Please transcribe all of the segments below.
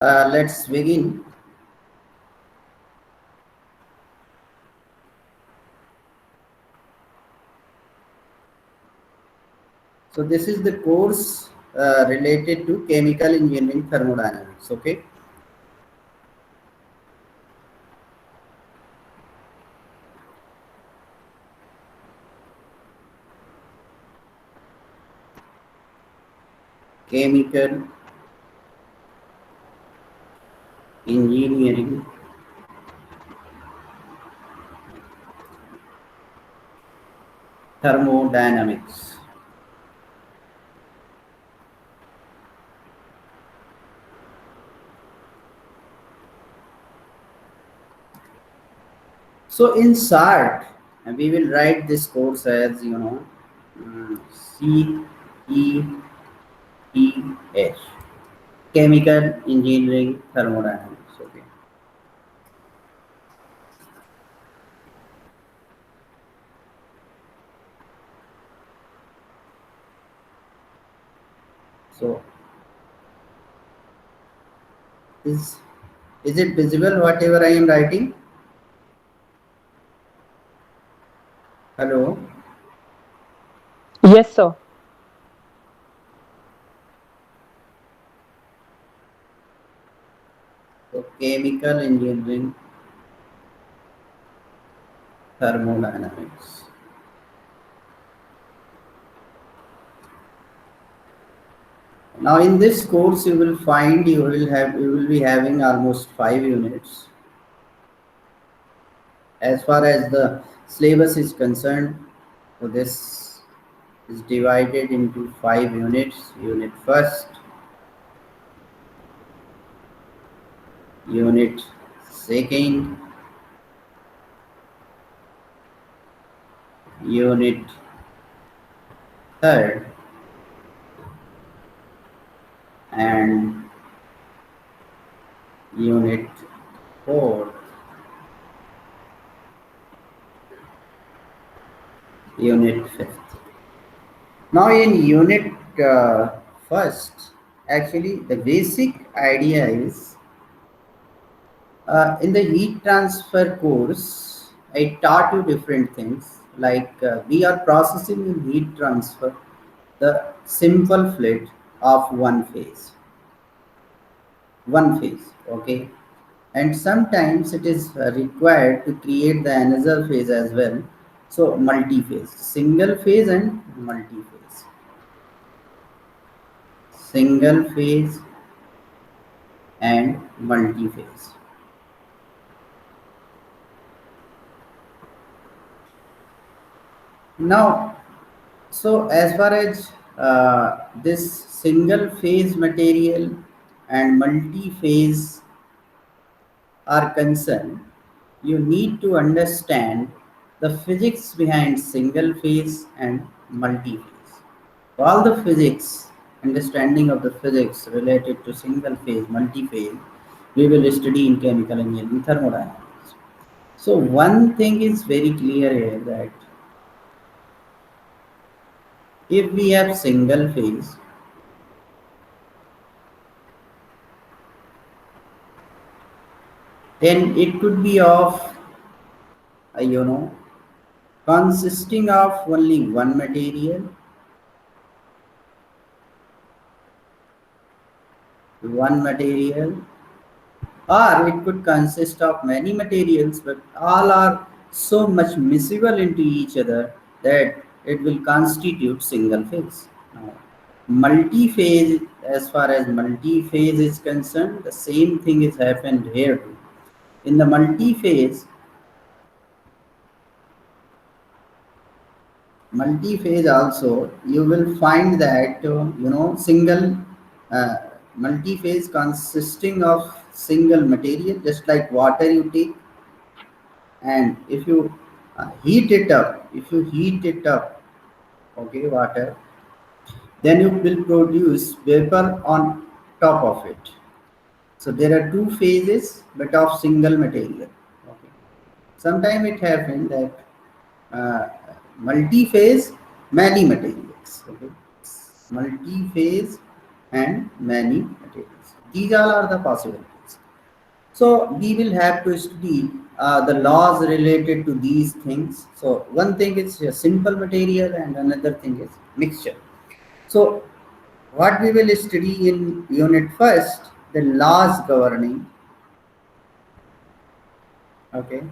Let's begin. So this is the course related to chemical engineering thermodynamics. Okay. Chemical engineering thermodynamics. So in short, we will write this course as CEES, Chemical Engineering Thermodynamics. Okay. So is is it visible whatever I am writing? Hello. Yes, sir. So chemical engineering thermodynamics. Now in this course you will find you will be having almost 5 units. As far as the syllabus is concerned, so this is divided into 5 units. Unit first, unit second, unit third, and unit fourth, unit fifth. Now in unit first, actually the basic idea is in the heat transfer course, I taught you different things like we are processing in heat transfer the simple fluid of one phase, okay, and sometimes it is required to create the another phase as well. So multi-phase, single phase and multi-phase, single phase and multi-phase. Now, so as far as this single phase material and multi-phase are concerned, you need to understand the physics behind single phase and multi-phase. All the physics, understanding of the physics related to single phase, multi-phase, we will study in chemical engineering thermodynamics. So one thing is very clear here that if we have single phase, then it could be of uh, you know consisting of only one material, one material, or it could consist of many materials, but all are so much miscible into each other that it will constitute single phase. Now, multi-phase, as far as multi-phase is concerned, the same thing is happened here too. In the multi-phase also you will find that single uh, multi-phase consisting of single material, just like water you take, and if you if you heat it up, okay, water, then you will produce vapor on top of it. So there are two phases but of single material. Okay. Sometimes it happens that uh, multi-phase, many materials. Okay. Multi-phase and many materials. These all are the possibilities. So we will have to study the laws related to these things. So one thing is a simple material and another thing is mixture. So what we will study in unit first, the laws governing, okay,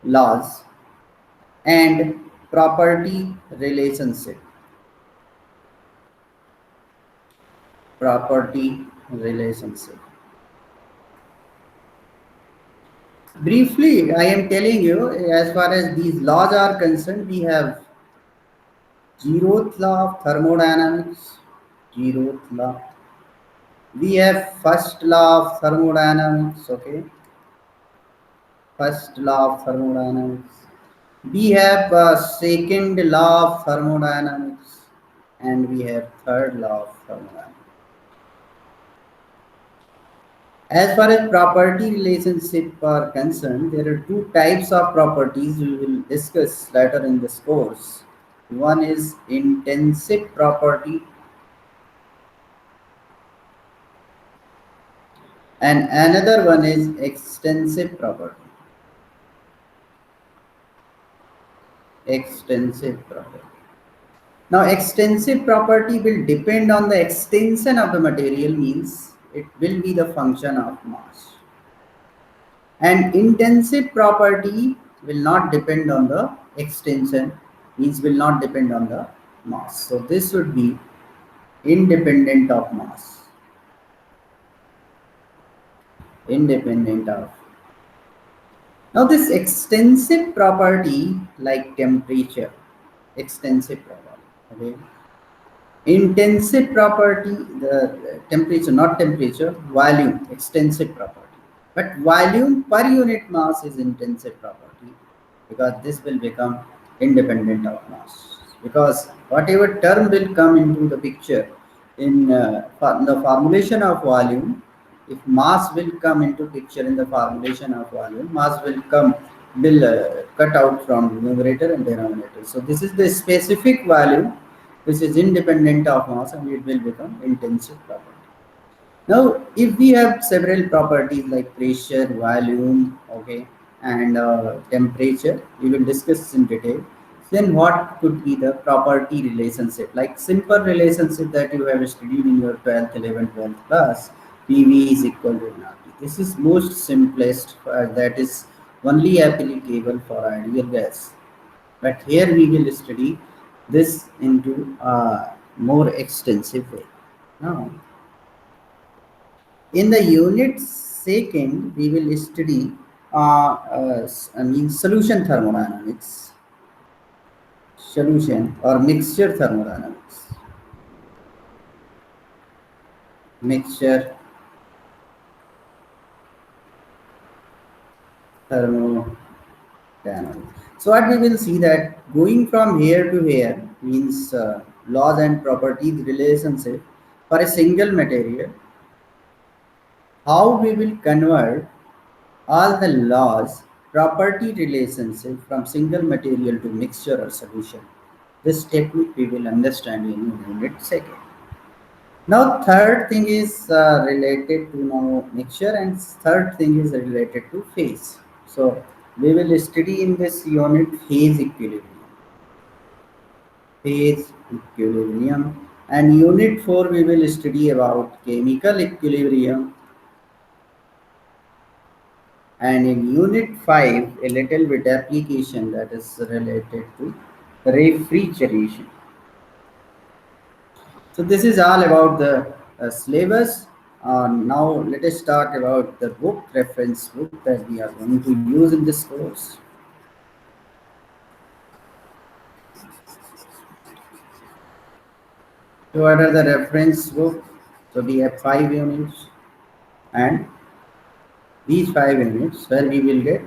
laws and property relationship, property relationship. Briefly, I am telling you, as far as these laws are concerned, we have zeroth law of thermodynamics, zeroth law. We have first law of thermodynamics, okay, first law of thermodynamics. We have second law of thermodynamics, and we have third law of thermodynamics. As far as property relationship are concerned, there are two types of properties we will discuss later in this course. One is intensive property and another one is extensive property. Extensive property. Now, extensive property will depend on the extension of the material, means it will be the function of mass. And intensive property will not depend on the extension, means will not depend on the mass. So this would be independent of mass, independent of. Now this extensive property like temperature, extensive property, okay. Intensive property, the temperature, not temperature, volume, extensive property. But volume per unit mass is intensive property because this will become independent of mass. Because whatever term will come into the picture in the formulation of volume, if mass will come into picture in the formulation of volume, mass will cut out from numerator and denominator. So this is the specific value which is independent of mass and it will become intensive property. Now, if we have several properties like pressure, volume, okay, and temperature, we will discuss in detail. Then, what could be the property relationship? Like simple relationship that you have studied in your 12th, 11th, 12th class, PV is equal to nRT. This is most simplest, that is only applicable for ideal gas. But here we will study this into a more extensive way. Now, in the unit second, we will study solution thermodynamics, solution or mixture thermodynamics, mixture thermodynamics. So what we will see that going from here to here means laws and properties relationship for a single material. How we will convert all the laws, property relationship from single material to mixture or solution. This technique we will understand in unit second. Now third thing is related to now mixture and third thing is related to phase. So we will study in this unit phase equilibrium. Phase equilibrium and unit 4 we will study about chemical equilibrium. And in unit 5, a little bit application that is related to refrigeration. So this is all about the syllabus. Now let us talk about the book, reference book that we are going to use in this course. So what are the reference book? So we have 5 units and these 5 units where we will get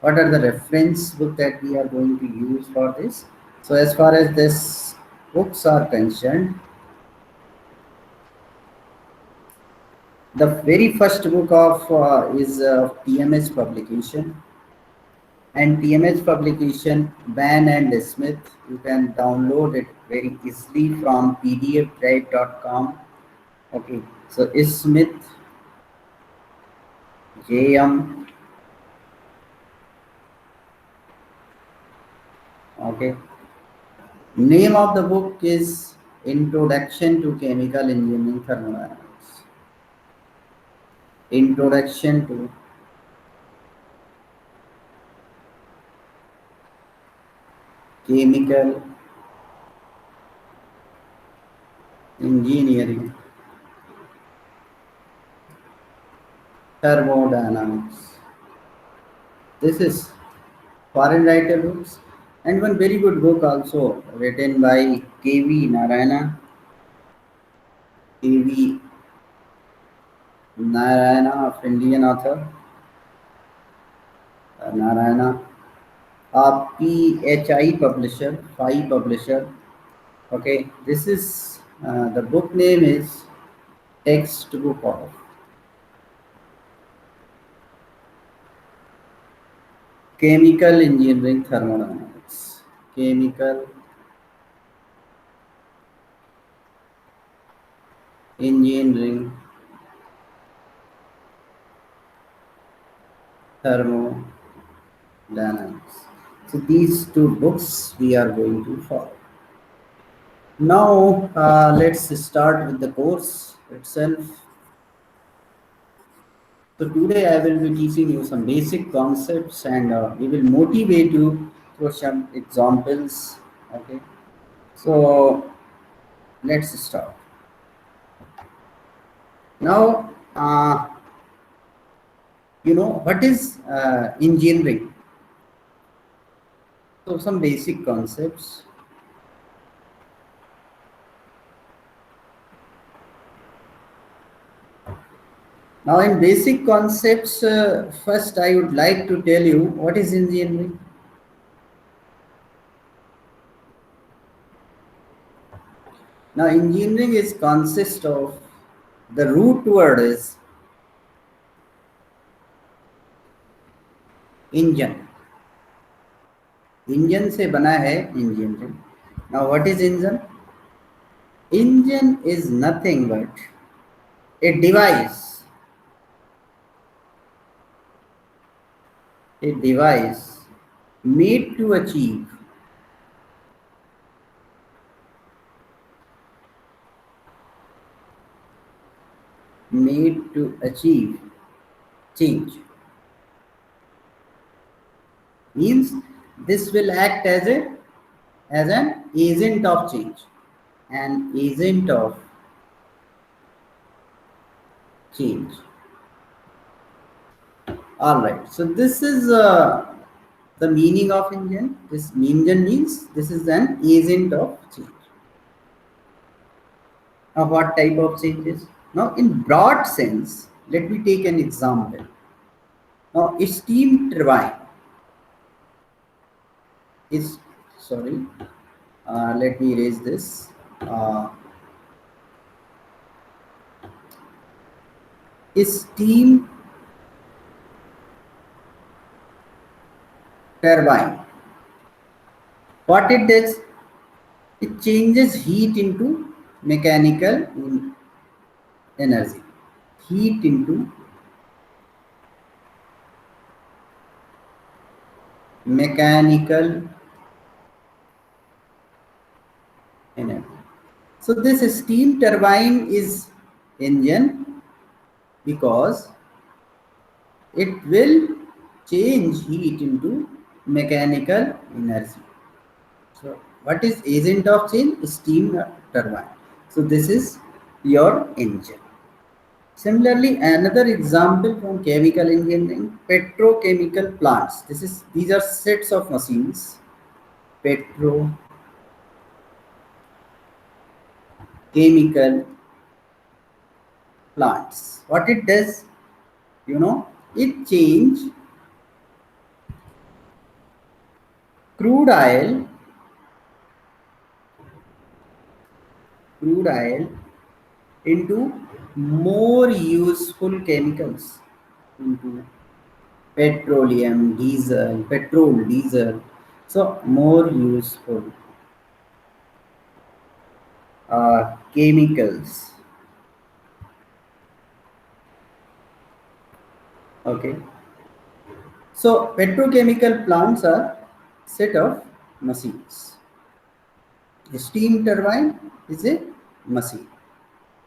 what are the reference book that we are going to use for this. So as far as this books are concerned, the very first book of is TMS publication. And TMH publication, Ban and Smith, you can download it very easily from pdfdrive.com. Okay, so Smith, JM, okay. Name of the book is Introduction to Chemical Engineering Thermodynamics. Introduction to Chemical Engineering Thermodynamics. This is foreign writer books, and one very good book also written by K.V. Narayana. K.V. Narayana, of Indian author, Narayana, a PHI publisher, Phi publisher. Okay, this is the book name is Textbook of Chemical Engineering Thermodynamics. Chemical Engineering Thermodynamics. So these two books we are going to follow. Now let's start with the course itself. So today I will be teaching you some basic concepts, and we will motivate you through some examples. Okay. So let's start. Now, you know what is engineering? So some basic concepts. Now in basic concepts, first I would like to tell you what is engineering. Now engineering is consist of the root word is engine. Engine से बना है engineering. Now what is engine? Engine is nothing but a device made to achieve change. Means this will act as an agent of change. An agent of change. All right. So this is the meaning of engine. This engine means this is an agent of change. Now, what type of changes? Now, in broad sense, let me take an example. Now, a steam turbine is sorry. Let me erase this. A steam turbine. What it does? It changes heat into mechanical energy. Heat into mechanical energy. So this steam turbine is engine because it will change heat into mechanical energy. So what is agent of change? Steam turbine. So this is your engine. Similarly, another example from chemical engineering, petrochemical plants. These are sets of machines. Petrochemical plants. What it does, it change crude oil into more useful chemicals, into petroleum, diesel, petrol, diesel. So more useful chemicals. Okay. So petrochemical plants are set of machines. A steam turbine is a machine,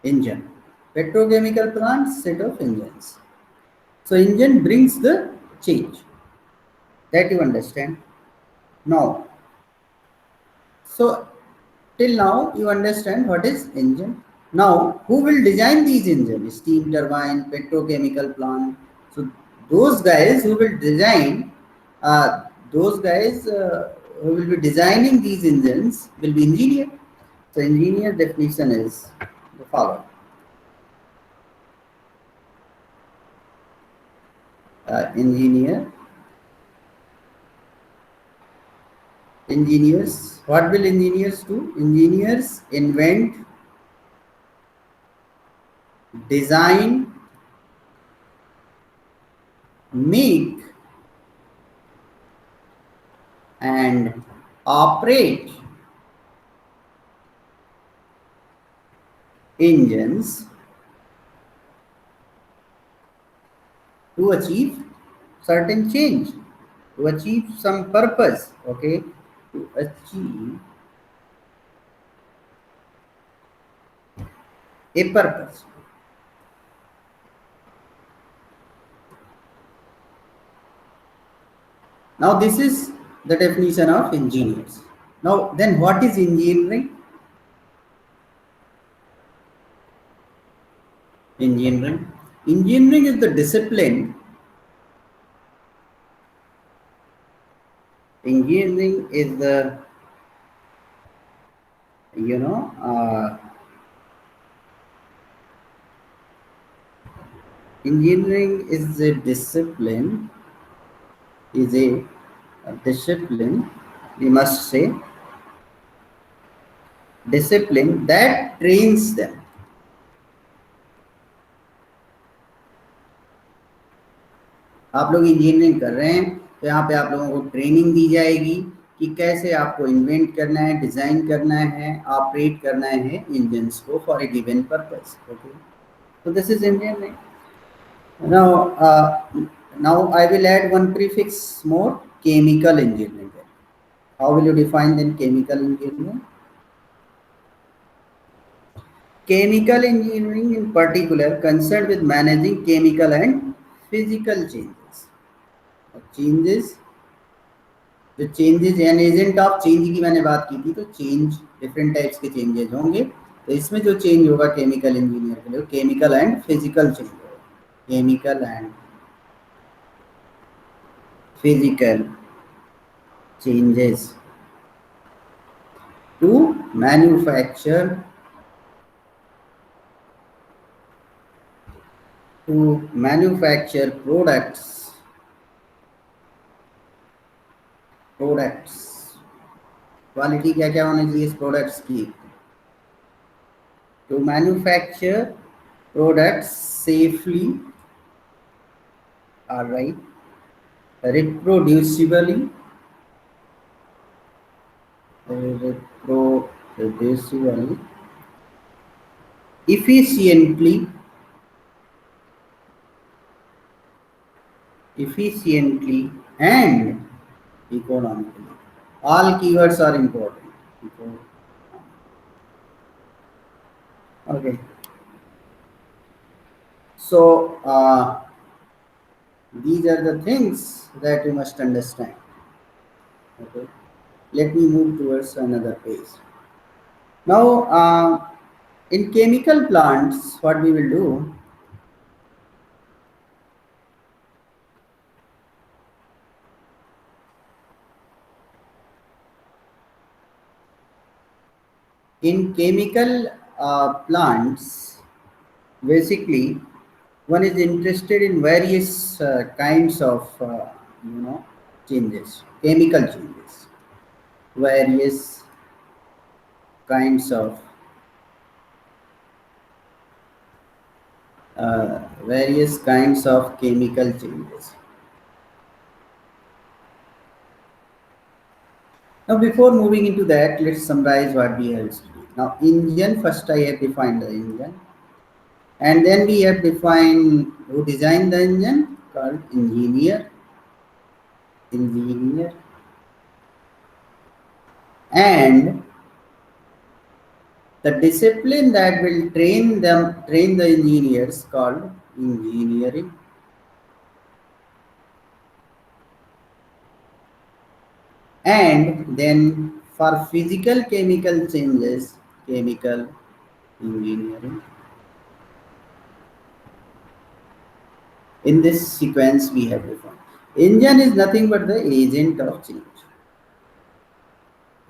engine. Petrochemical plants set of engines. So engine brings the change. That you understand. Now, so till now you understand what is engine. Now, who will design these engines? Steam turbine, petrochemical plant. So those guys who will design, those guys who will be designing these engines will be engineer. So engineer definition is the following. Engineer, engineers. What will engineers do? Engineers invent, design, make, and operate engines to achieve certain change, to achieve some purpose. Okay, to achieve a purpose. Now this is the definition of engineers. Now then, what is engineering? Engineering is the discipline. Engineering is the, you know uh, engineering is a discipline, is a discipline, we must say, discipline that trains them. आप लोग engineering कर रहे हैं तो यहाँ पे आप लोगों को ट्रेनिंग दी जाएगी कि कैसे आपको इन्वेंट करना है, डिजाइन करना है, ऑपरेट करना है इंजन्स को for a given purpose. Okay, so this is engineering. Now, now I will add one prefix more, chemical engineering. How will you define then chemical engineering? Chemical engineering in particular concerned with managing chemical and physical changes. Changes, जो changes an agent of change की मैंने बात की थी, तो change different types के changes होंगे. तो इसमें जो चेंज होगा केमिकल इंजीनियर के लिए, केमिकल एंड फिजिकल चेंज होगा. Chemical and physical changes to manufacture products. Quality क्या क्या होनी चाहिए इस प्रोडक्ट्स की? To manufacture products safely, alright, reproducibly, reproducibly, efficiently, and economically. All keywords are important. Okay. So these are the things that you must understand. Okay. Let me move towards another page. Now, in chemical plants, what we will do, in chemical plants, basically, one is interested in various kinds of, changes, chemical changes, various kinds of chemical changes. Now, before moving into that, let's summarize what we have studied. Now, engine, first I have defined the engine, and then we have defined who designed the engine, called engineer, engineer, and the discipline that will train the engineers called engineering. And then for physical chemical changes, chemical engineering. In this sequence, we have defined. Engine is nothing but the agent of change.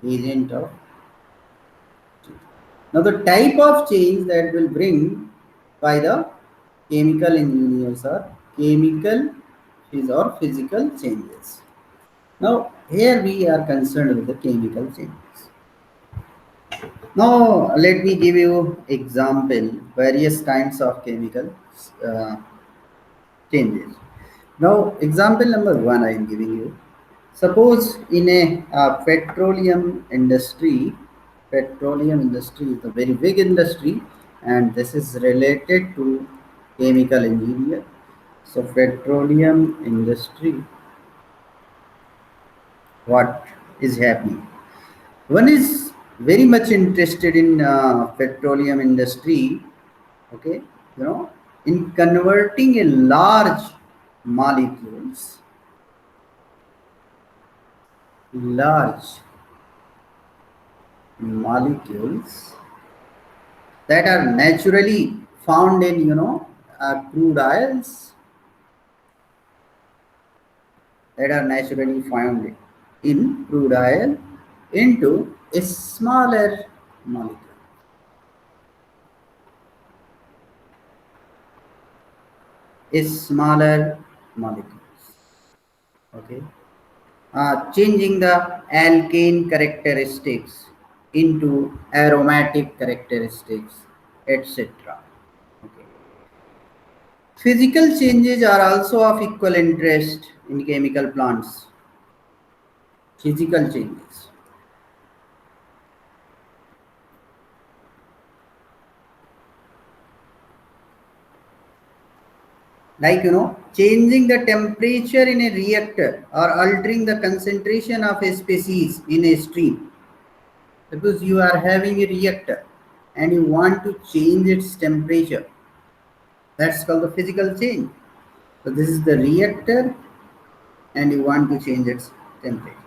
Agent of change. Now, the type of change that will bring by the chemical engineers are chemical or physical changes. Now, here we are concerned with the chemical changes. Now, let me give you example various kinds of chemical uh, changes. Now, example number one I am giving you. Suppose in a petroleum industry is a very big industry, and this is related to chemical engineer. So, petroleum industry, what is happening? One is very much interested in petroleum industry, okay, in converting a molecules, large molecules that are naturally found in, crude oils that are naturally found in crude oil into a smaller molecule, a smaller molecules, okay. Changing the alkane characteristics into aromatic characteristics, etc. Okay. Physical changes are also of equal interest in chemical plants. Physical changes. Like, changing the temperature in a reactor or altering the concentration of a species in a stream. Suppose you are having a reactor and you want to change its temperature. That's called the physical change. So this is the reactor and you want to change its temperature.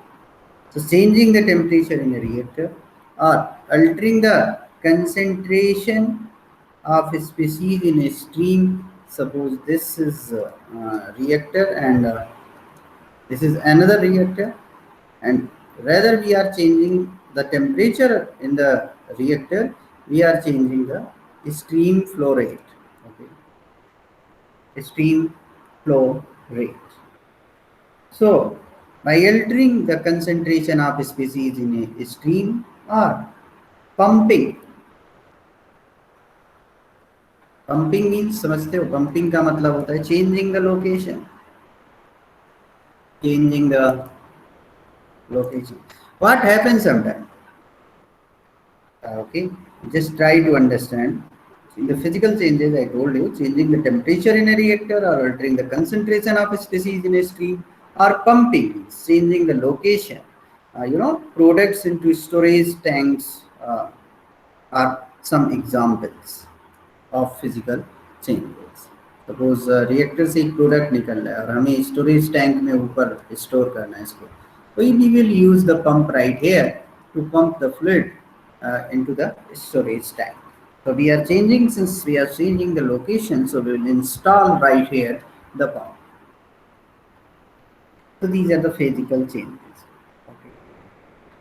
So changing the temperature in a reactor or altering the concentration of a species in a stream. Suppose this is a reactor and this is another reactor, and rather we are changing the temperature in the reactor, we are changing the stream flow rate. Okay, stream flow rate. So, by altering the concentration of species in a stream or pumping, pumping means समझते हो, pumping का मतलब होता है changing the location, changing the location. What happens sometimes? Okay, just try to understand. In the physical changes, I told you, changing the temperature in a reactor or altering the concentration of a species in a stream or pumping, changing the location. Products into storage tanks are some examples of physical changes. Suppose reactor से एक product निकल रहा है और हमें storage tank में ऊपर store करना है इसको, तो we will use the pump right here to pump the fluid into the storage tank. So we are changing, since we are changing the location, so we will install right here the pump. So these are the physical changes. Okay.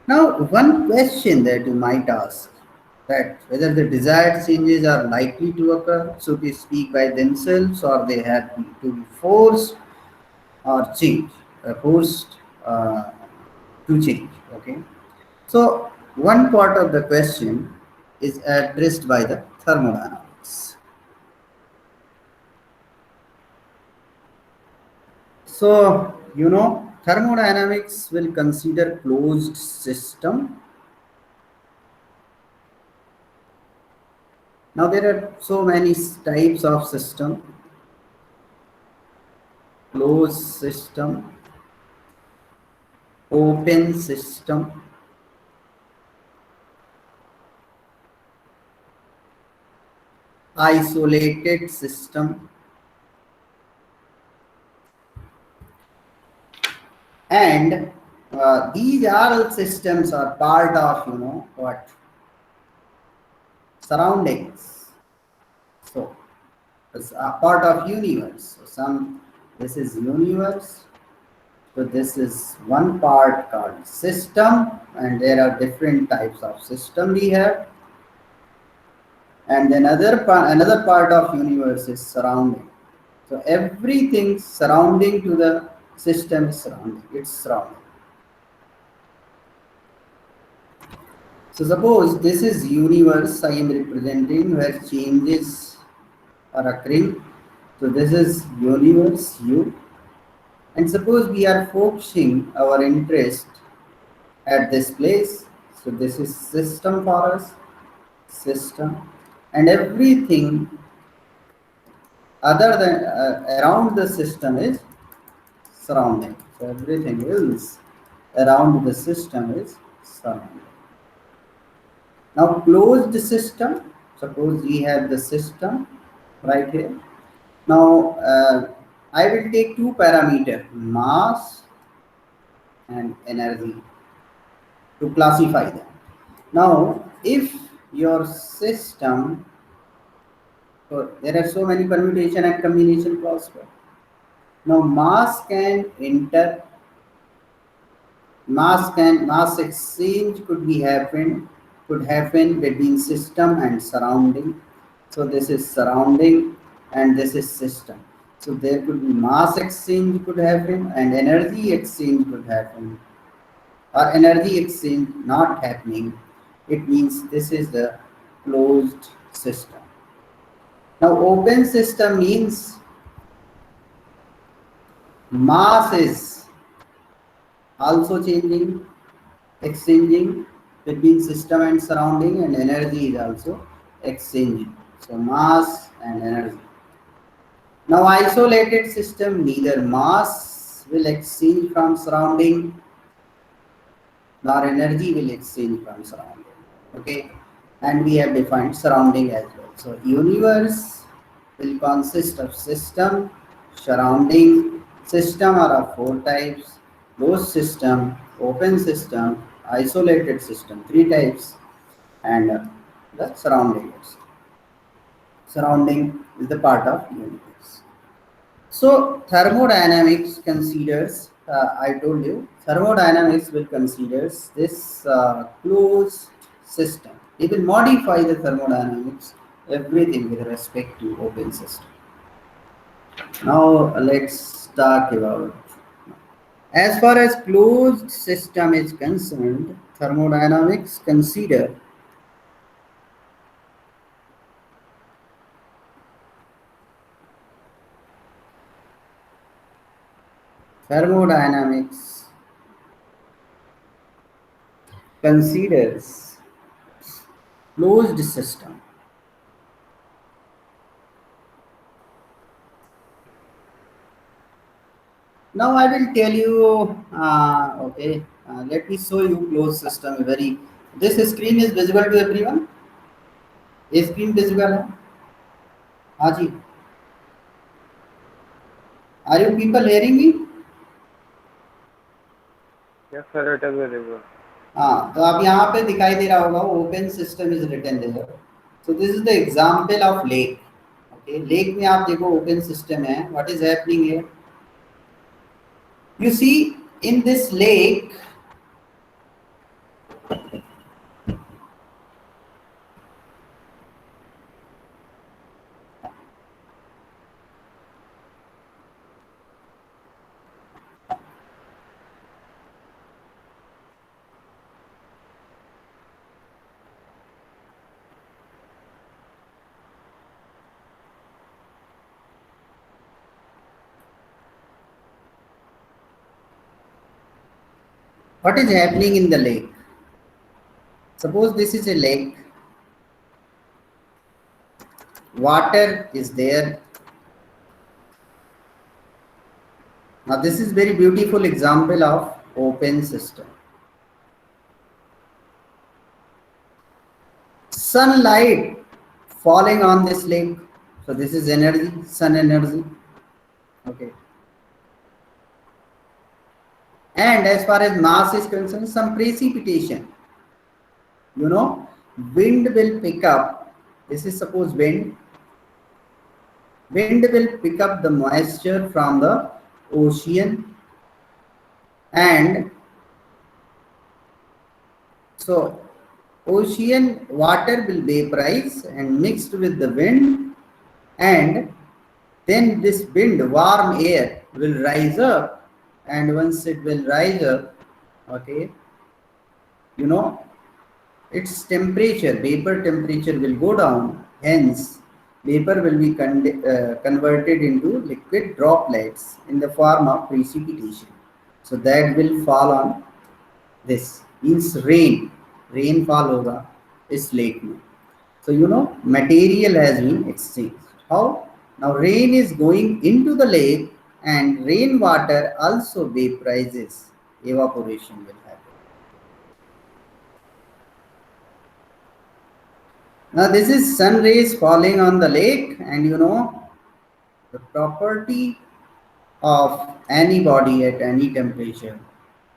Now one question that you might ask, that whether the desired changes are likely to occur, so to speak, by themselves, or they have to be forced or change, forced to change. Okay. So one part of the question is addressed by the thermodynamics. So, Thermodynamics will consider closed system. Now there are so many types of system: closed system, open system, isolated system, and these all systems are part of, what, surroundings. So it's a part of universe. So this is universe. So this is one part called system, and there are different types of system we have. And then another part of universe is surrounding. So everything surrounding to the system is surrounding. It's surrounding. So suppose this is universe I am representing where changes are occurring. So this is universe U. And suppose we are focusing our interest at this place. So this is system for us, system. And everything other than around the system is surrounding. So everything else around the system is surrounding. Now closed system, suppose we have the system right here. Now I will take two parameters, mass and energy, to classify them. Now if your system, so there are so many permutation and combination possible. Now mass exchange could happen between system and surrounding. So this is surrounding and this is system. So there could be mass exchange could happen and energy exchange could happen, or energy exchange not happening. It means this is the closed system. Now open system means mass is also exchanging between system and surrounding, and energy is also exchanging. So mass and energy. Now isolated system, neither mass will exchange from surrounding nor energy will exchange from surrounding. Okay, and we have defined surrounding as well. So universe will consist of system, surrounding. System are of four types: closed system, open system, isolated system, three types, and the surrounding. Surrounding is the part of universe. So thermodynamics considers, I told you, thermodynamics will considers this closed system. It will modify the thermodynamics, everything with respect to open system. Now let's talk about, as far as closed system is concerned, thermodynamics considers closed system. Now I will tell you, okay, let me show you closed system. This screen is visible to everyone? ये screen visible है? हाँ जी. Are you people hearing me? Yes, sir, it is visible. हाँ, तो आप यहाँ पे दिखाई दे रहा होगा, open system is written there. So this is the example of lake. Okay, lake में आप देखो open system है. What is happening here? You see, in this lake, What is happening in the lake? Suppose this is a lake, water is there. Now this is very beautiful example of open system. Sunlight falling on this lake. So this is energy, sun energy. Okay. And as far as mass is concerned, some precipitation. You know, wind will pick up. This is suppose wind. Wind will pick up the moisture from the ocean, and so ocean water will vaporize and mixed with the wind, and then this wind, warm air, will rise up, and once it will rise up, okay, you know, its temperature, vapor temperature will go down. Hence, vapor will be converted into liquid droplets in the form of precipitation. So that will fall on this. Means rain. Rainfall होगा इस lake में. So you know, material has been exchanged. How? Now rain is going into the lake, and rainwater also vaporizes. Evaporation will happen. Now this is sun rays falling on the lake, and you know, the property of any body at any temperature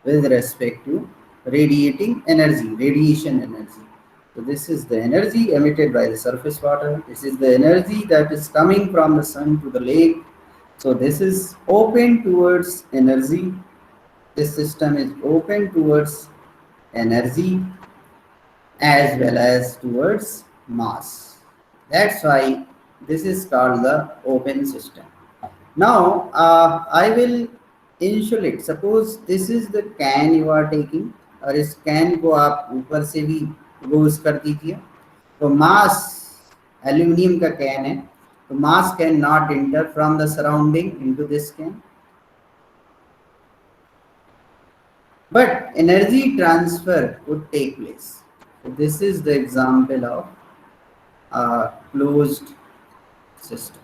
with respect to radiating energy, radiation energy. So this is the energy emitted by the surface water. This is the energy that is coming from the sun to the lake. So this is open towards energy. This system is open towards energy as well as towards mass. That's why this is called the open system. Now I will insulate. Suppose this is the can you are taking, और इस can को आप ऊपर से भी goes कर दीजिए. तो mass aluminium का can है, तो mass can not enter from the surrounding into this can. But energy transfer could take place. So this is the example of a closed system.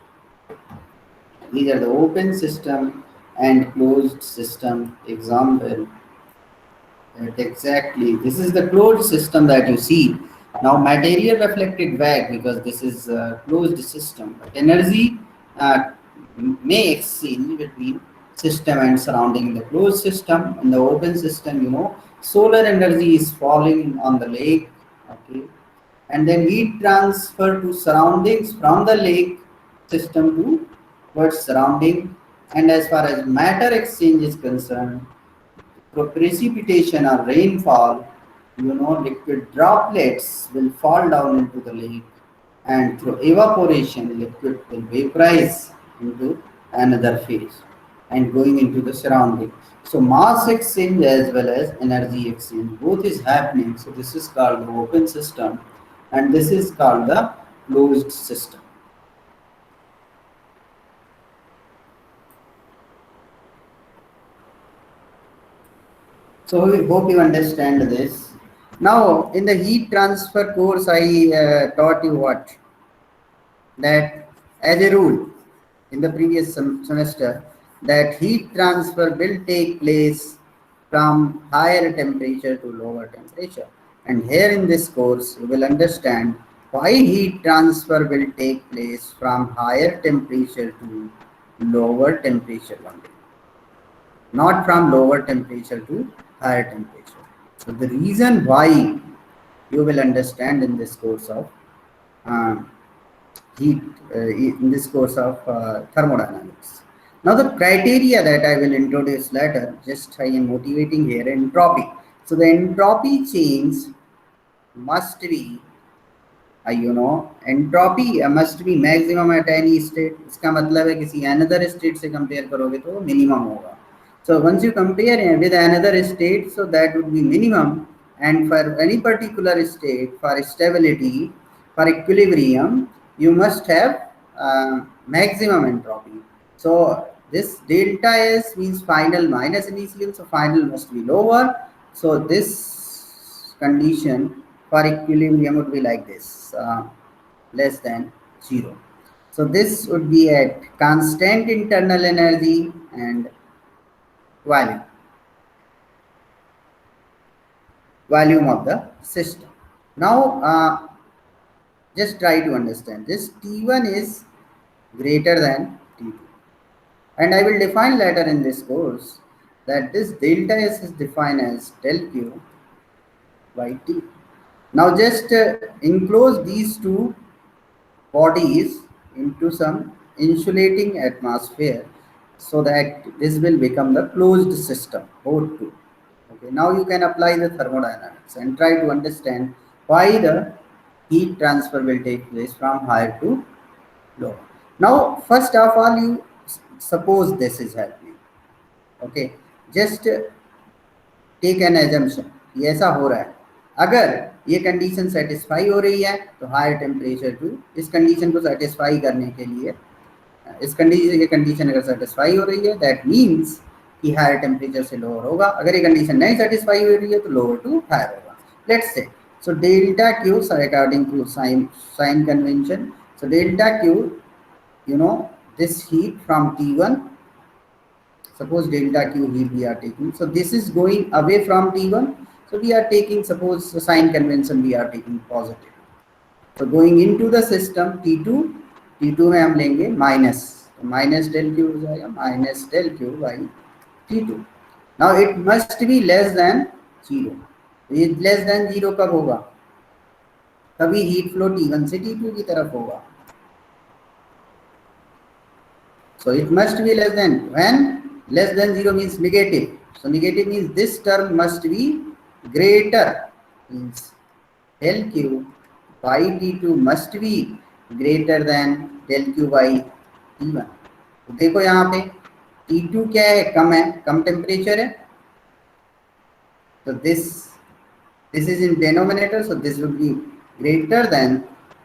These are the open system and closed system example. That exactly, this is the closed system that you see. Now material reflected back because this is a closed system. But energy may exchange between system and surrounding. The closed system and the open system, you know, solar energy is falling on the lake, okay, and then heat transfer to surroundings from the lake system to towards surrounding. And as far as matter exchange is concerned, through precipitation or rainfall, you know, liquid droplets will fall down into the lake, and through evaporation, liquid will vaporize into another phase and going into the surrounding. So mass exchange as well as energy exchange, both is happening. So this is called the open system, and this is called the closed system. So we hope you understand this. Now in the heat transfer course, I taught you what? That as a rule in the previous semester, that heat transfer will take place from higher temperature to lower temperature. And here in this course, you will understand why heat transfer will take place from higher temperature to lower temperature only, not from lower temperature to higher temperature. So the reason why you will understand in this course of in this course of thermodynamics. Now the criteria that I will introduce later, just I am motivating here entropy. So the entropy change must be you know, entropy must be maximum at any state. इसका मतलब है किसी another state से compare करोगे तो minimum होगा. So once you compare with another state, so that would be minimum, and for any particular state, for stability, for equilibrium, you must have maximum entropy. So this delta S means final minus initial, so final must be lower. So this condition for equilibrium would be like this, less than 0. So this would be at constant internal energy and volume, volume of the system. Now, just try to understand this. T1 is greater than T2. And I will define later in this course that this delta S is defined as del Q by T. Now just enclose these two bodies into some insulating atmosphere so that this will become the closed system, both two. Okay, now you can apply the thermodynamics and try to understand why the heat transfer will take place from higher to lower. Now, first of all, you suppose this is happening. Okay, just take an assumption ये ऐसा हो रहा है. अगर ये condition satisfy हो रही है तो हायर टेम्परेचर टू इस कंडीशन को सेटिस्फाई करने के लिए इस कंडीशन ये कंडीशन अगर सेटिस्फाई हो रही है दैट मीन्स कि हायर टेम्परेचर से लोअर होगा. अगर ये कंडीशन नहीं सेटिस्फाई हो रही है तो लोअर टू हायर होगा. Let's say so delta Q according to sign convention. So delta Q you know this heat from T1, suppose delta Q heat we are taking, so this is going away from T1, so we are taking, suppose the sign convention we are taking positive, so going into the system T2 में हम लेंगे minus del Q हो जाएगा minus del Q by T2. now it must be less than 0. ये less than 0 कब होगा? तभी heat flow T1 से T2 की तरफ होगा. So it must be less than, when less than 0 means negative. So negative means this term must be greater, means del Q by T2 must be greater than del Q by T1. तो देखो यहाँ पे T2 क्या है? कम है, कम temperature है. तो this is in denominator, so this would be greater than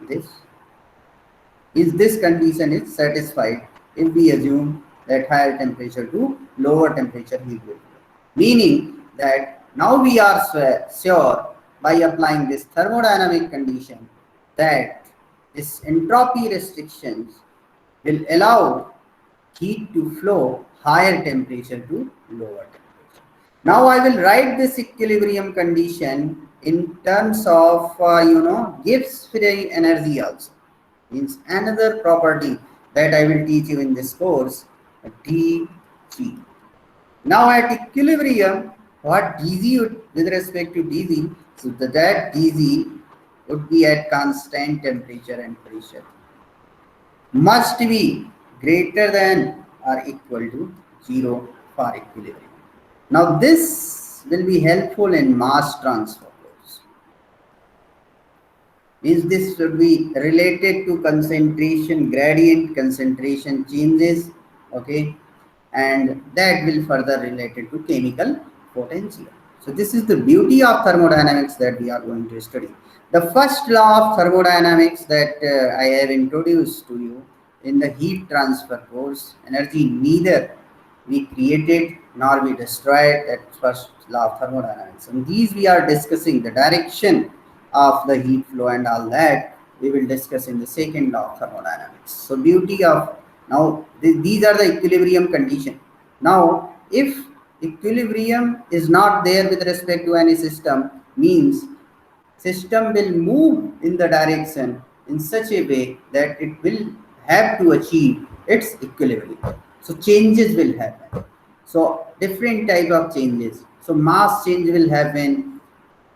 this. Is this condition is satisfied if we assume that higher temperature to lower temperature heat will flow. Meaning that now we are sure by applying this thermodynamic condition that this entropy restrictions will allow heat to flow higher temperature to lower temperature. Now I will write this equilibrium condition in terms of Gibbs free energy also. Means another property that I will teach you in this course, dG. Now at equilibrium, what dG would, with respect to dG, so that dG would be at constant temperature and pressure, must be greater than or equal to 0 for equilibrium. Now this will be helpful in mass transfer. Means this should be related to concentration gradient, concentration changes, okay, and that will further related to chemical potential. So this is the beauty of thermodynamics that we are going to study. The first law of thermodynamics that I have introduced to you in the heat transfer course, energy neither we created nor we destroyed, that first law of thermodynamics. And these we are discussing the direction of the heat flow and all that we will discuss in the second law of thermodynamics. So beauty of now these are the equilibrium condition. Now if equilibrium is not there with respect to any system, means system will move in the direction in such a way that it will have to achieve its equilibrium. So changes will happen. So different type of changes. So mass change will happen,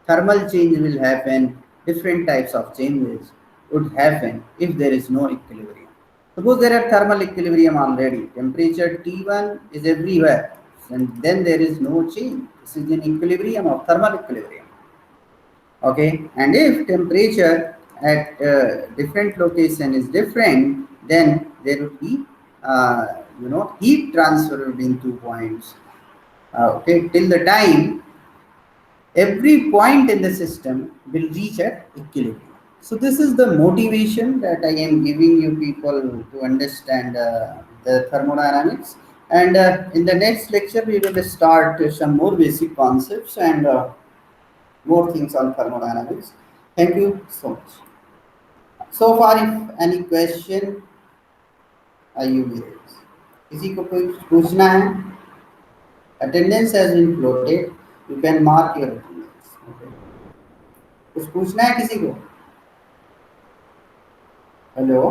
thermal change will happen, different types of changes would happen if there is no equilibrium. Suppose there are thermal equilibrium already, temperature T1 is everywhere, and then there is no change. This is an equilibrium of thermal equilibrium. Okay, and if temperature at different location is different, then there would be heat transfer between 2 points. Okay, till the time every point in the system will reach at equilibrium. So this is the motivation that I am giving you people to understand the thermodynamics. And in the next lecture, we will start some more basic concepts and more things on thermodynamics. Thank you so much. So far, if any question, you will raise. किसी को कोई पूछना है? Attendance has been floated. You can mark your attendance. Okay. कुछ पूछना है किसी को? हेलो.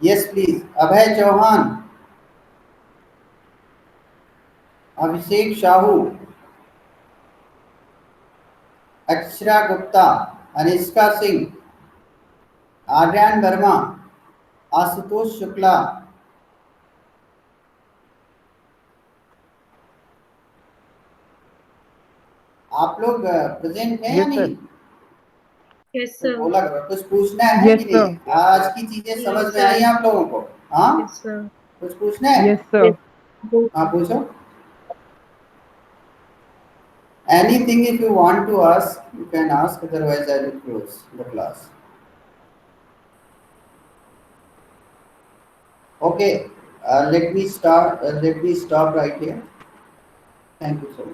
Yes, please. अभय चौहान, अभिषेक साहू, अक्षरा गुप्ता, अनिष्का सिंह, आर्यन वर्मा, आशुतोष शुक्ला. आप लोग प्रेजेंट हैं या Yes, sir. नहीं? Yes, तो sir. बोला करो, कुछ पूछना है Yes, कि नहीं? sir. आज की चीजें समझ Yes, में आई sir. आप लोगों को? हाँ, Yes, sir. कुछ पूछना है? Yes, sir. हाँ, पूछो. Anything if you want to ask, you can ask. Otherwise, I will close the class. Okay. Let me start. Let me stop right here. Thank you so much.